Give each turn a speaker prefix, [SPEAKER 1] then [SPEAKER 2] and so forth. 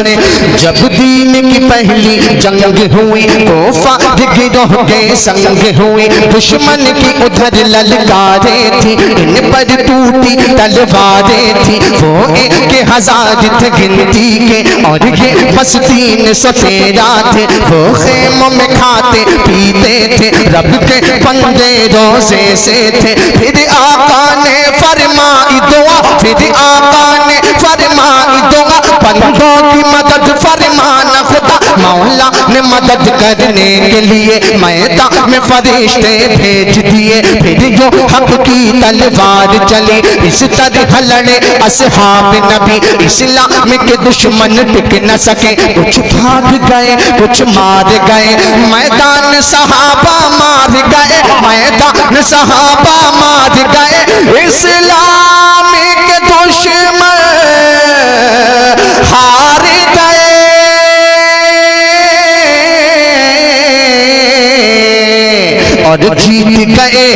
[SPEAKER 1] सुने, जब दीन की पहली जंग हुई, कोफा गिरोह के संग हुई, दुश्मन की उधर ललकारें थी, इन पर टूटी तलवारें थी। वो 1000 थे गिनती के और ये बस 313 थे। वो खेमों में खाते पीते थे, रब के बंदे रोजे से थे। फिर आका ने फरमाई दुआ, फिर आका ने फरमाई दुआ, बंदों की मदद फरमाना खुदा। मौला ने मदद करने के लिए मैदान में फरिश्ते भेज दिए। फिर जो हक की तलवार चली, इस तरह लड़े असहाब नबी, इस्लाम के दुश्मन टिक न सके। कुछ भाग गए, कुछ मार गए, मैदान सहाबा मार गए, मैदान सहाबा मार गए। इस्लाम के दुश्मन हार गए और जीत गए।